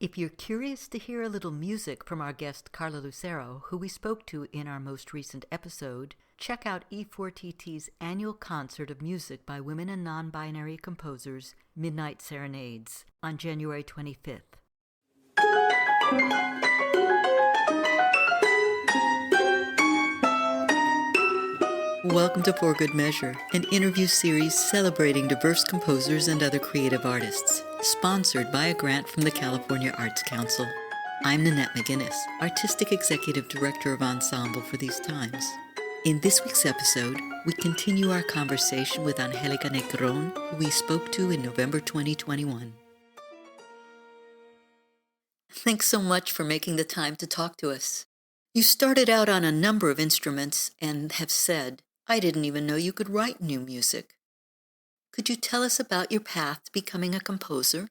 If you're curious to hear a little music from our guest Carla Lucero, who we spoke to in our most recent episode, check out E4TT's annual concert of music by women and non-binary composers, Midnight Serenades, on January 25th. Welcome to For Good Measure, an interview series celebrating diverse composers and other creative artists, sponsored by a grant from the California Arts Council. I'm Nanette McGuinness, Artistic Executive Director of Ensemble for these times. In this week's episode, we continue our conversation with Angélica Negrón, who we spoke to in November 2021. Thanks so much for making the time to talk to us. You started out on a number of instruments and have said, I didn't even know you could write new music. Could you tell us about your path to becoming a composer?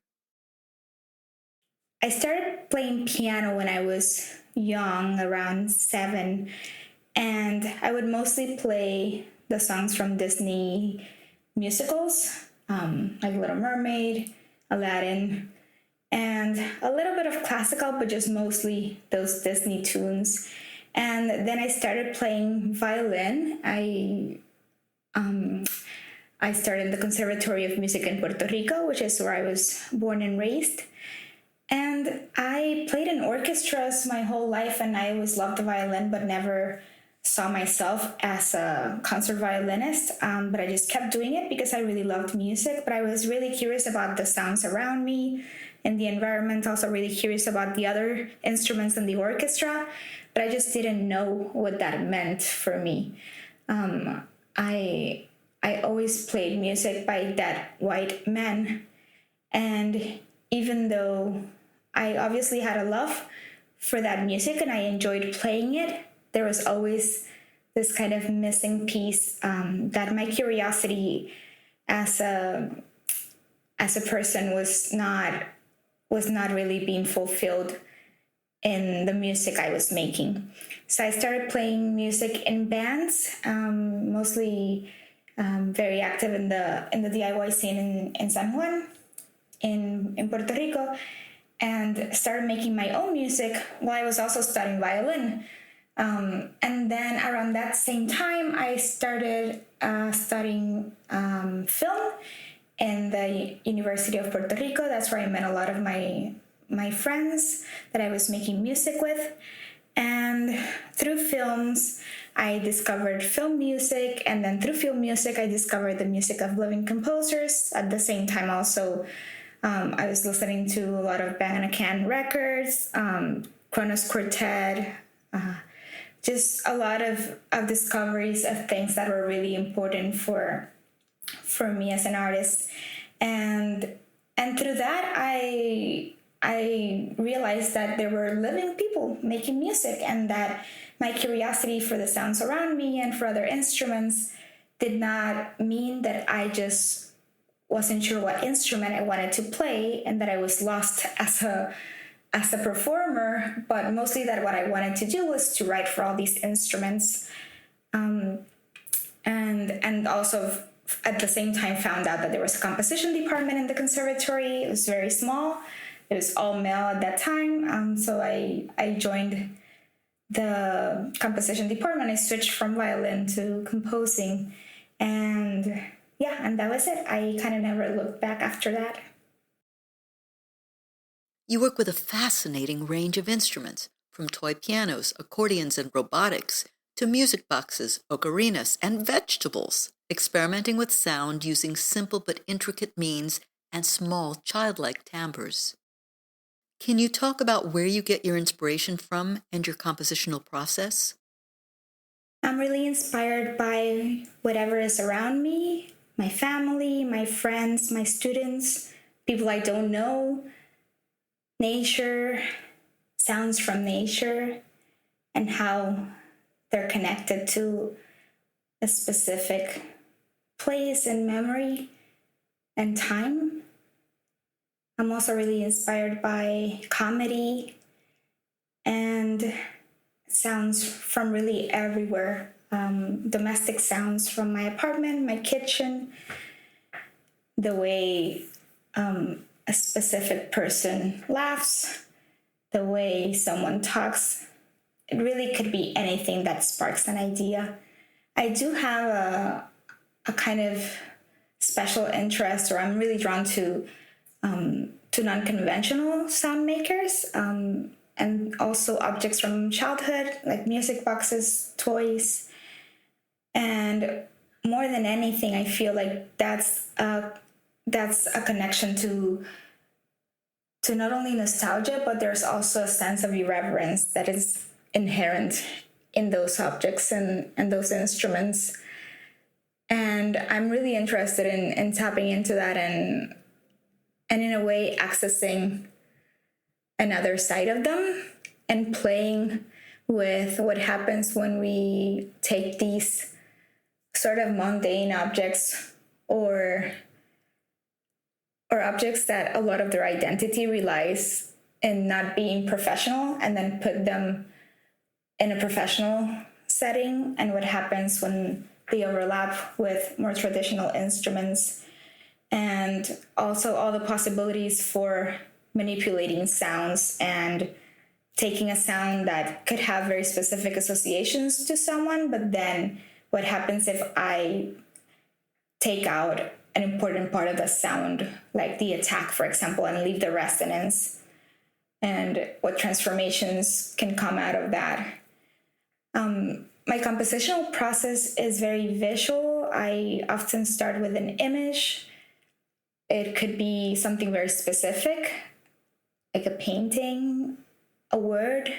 I started playing piano when I was young, around 7, and I would mostly play the songs from Disney musicals, like Little Mermaid, Aladdin, and a little bit of classical, but just mostly those Disney tunes. And then I started playing violin. I started the Conservatory of Music in Puerto Rico, which is where I was born and raised. And I played in orchestras my whole life, and I always loved the violin, but never saw myself as a concert violinist. But I just kept doing it because I really loved music. But I was really curious about the sounds around me and the environment, also really curious about the other instruments in the orchestra. But I just didn't know what that meant for me. I always played music by dead white men. And even though I obviously had a love for that music and I enjoyed playing it, there was always this kind of missing piece that my curiosity as a person was not really being fulfilled in the music I was making. So I started playing music in bands, mostly very active in the DIY scene in San Juan, in Puerto Rico, and started making my own music while I was also studying violin. And then around that same time, I started studying film in the University of Puerto Rico. That's where I met a lot of my friends that I was making music with. And through films, I discovered film music. And then through film music, I discovered the music of living composers. At the same time, also, I was listening to a lot of Bang on a Can records, Kronos Quartet, just a lot of discoveries of things that were really important for me as an artist. And through that, I realized that there were living people making music, and that my curiosity for the sounds around me and for other instruments did not mean that I just wasn't sure what instrument I wanted to play and that I was lost as a performer, but mostly that what I wanted to do was to write for all these instruments, and also at the same time found out that there was a composition department in the conservatory. It was very small. It was all male at that time, so I joined the composition department. I switched from violin to composing, and that was it. I kind of never looked back after that. You work with a fascinating range of instruments, from toy pianos, accordions, and robotics, to music boxes, ocarinas, and vegetables, experimenting with sound using simple but intricate means and small childlike timbres. Can you talk about where you get your inspiration from and your compositional process? I'm really inspired by whatever is around me, my family, my friends, my students, people I don't know, nature, sounds from nature, and how they're connected to a specific place and memory and time. I'm also really inspired by comedy and sounds from really everywhere. Domestic sounds from my apartment, my kitchen, the way a specific person laughs, the way someone talks. It really could be anything that sparks an idea. I do have a kind of special interest, or I'm really drawn to non-conventional sound makers, and also objects from childhood, like music boxes, toys. And more than anything, I feel like that's a connection to not only nostalgia, but there's also a sense of irreverence that is inherent in those objects and those instruments. And I'm really interested in tapping into that and in a way accessing another side of them and playing with what happens when we take these sort of mundane objects or objects that a lot of their identity relies in not being professional, and then put them in a professional setting, and what happens when they overlap with more traditional instruments, and also all the possibilities for manipulating sounds and taking a sound that could have very specific associations to someone, but then what happens if I take out an important part of the sound, like the attack, for example, and leave the resonance, and what transformations can come out of that. My compositional process is very visual. I often start with an image. It could be something very specific, like a painting, a word,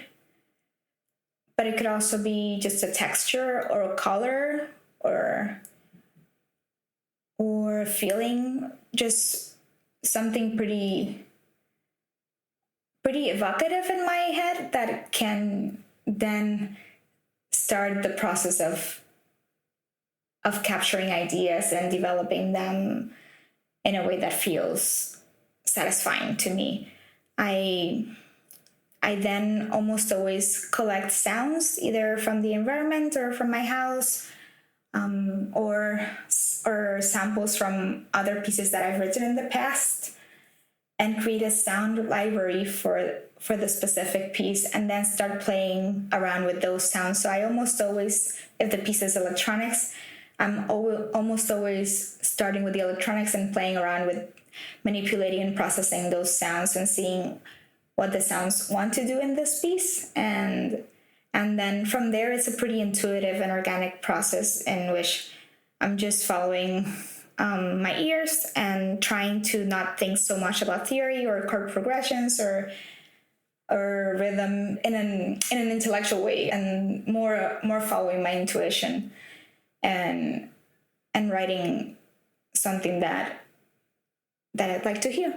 but it could also be just a texture or a color or a feeling, just something pretty evocative in my head that can then start the process of capturing ideas and developing them in a way that feels satisfying to me. I then almost always collect sounds, either from the environment or from my house, or samples from other pieces that I've written in the past, and create a sound library for the specific piece, and then start playing around with those sounds. So I almost always, if the piece is electronics, I'm almost always starting with the electronics and playing around with manipulating and processing those sounds and seeing what the sounds want to do in this piece. And then from there, it's a pretty intuitive and organic process in which I'm just following my ears and trying to not think so much about theory or chord progressions or rhythm in an intellectual way, and more following my intuition and writing something that I'd like to hear.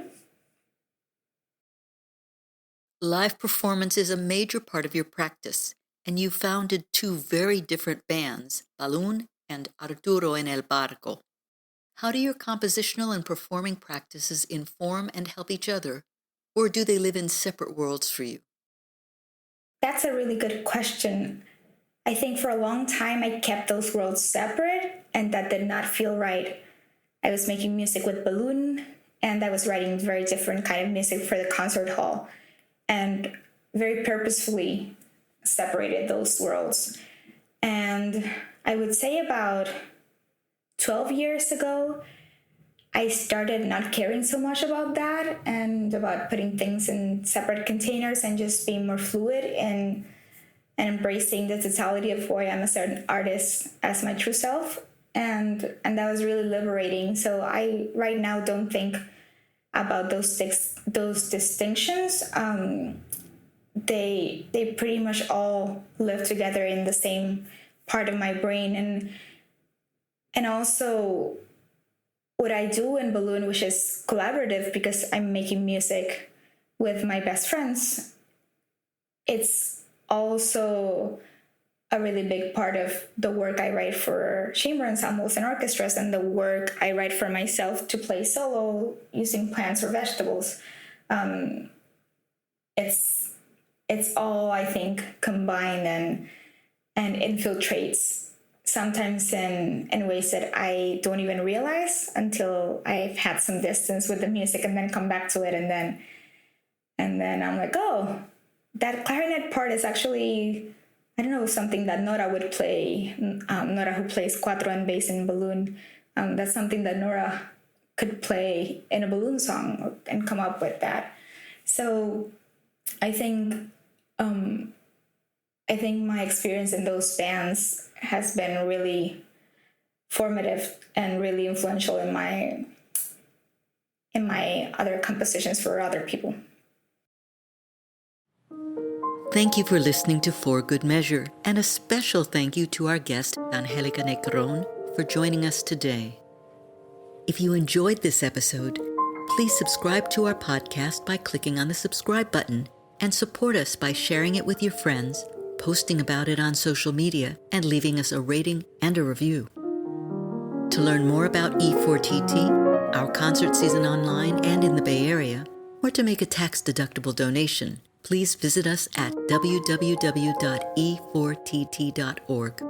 Live performance is a major part of your practice, and you founded two very different bands, Balloon and Arturo en el Barco. How do your compositional and performing practices inform and help each other, or do they live in separate worlds for you? That's a really good question. I think for a long time I kept those worlds separate, and that did not feel right. I was making music with Balloon, and I was writing very different kind of music for the concert hall, and very purposefully separated those worlds. And I would say about 12 years ago, I started not caring so much about that and about putting things in separate containers and just being more fluid and embracing the totality of who I am as an artist as my true self. And that was really liberating. So I right now don't think about those distinctions. They pretty much all live together in the same part of my brain. And also what I do in Balloon, which is collaborative because I'm making music with my best friends, it's also a really big part of the work I write for chamber ensembles and orchestras, and the work I write for myself to play solo using plants or vegetables. It's all, I think, combined and infiltrates sometimes in ways that I don't even realize until I've had some distance with the music and then come back to it. And then I'm like, oh, that clarinet part is actually, I don't know, something that Nora would play. Nora, who plays cuatro and bass and balloon. That's something that Nora could play in a balloon song and come up with that. So I think my experience in those bands has been really formative and really influential in my other compositions for other people. Thank you for listening to For Good Measure, and a special thank you to our guest, Angélica Negrón, for joining us today. If you enjoyed this episode, please subscribe to our podcast by clicking on the subscribe button and support us by sharing it with your friends, posting about it on social media, and leaving us a rating and a review. To learn more about E4TT, our concert season online and in the Bay Area, or to make a tax-deductible donation, please visit us at www.e4tt.org.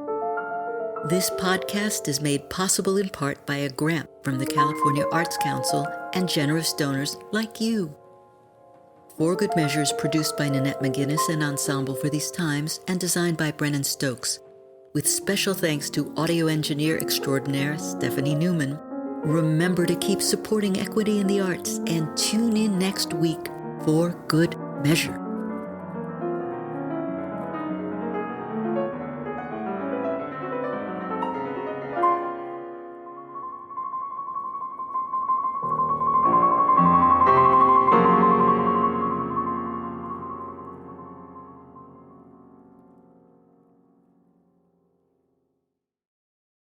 This podcast is made possible in part by a grant from the California Arts Council and generous donors like you. For Good Measure is produced by Nanette McGuinness and Ensemble for These Times and designed by Brennan Stokes, with special thanks to audio engineer extraordinaire Stephanie Neumann. Remember to keep supporting equity in the arts and tune in next week for Good Measure.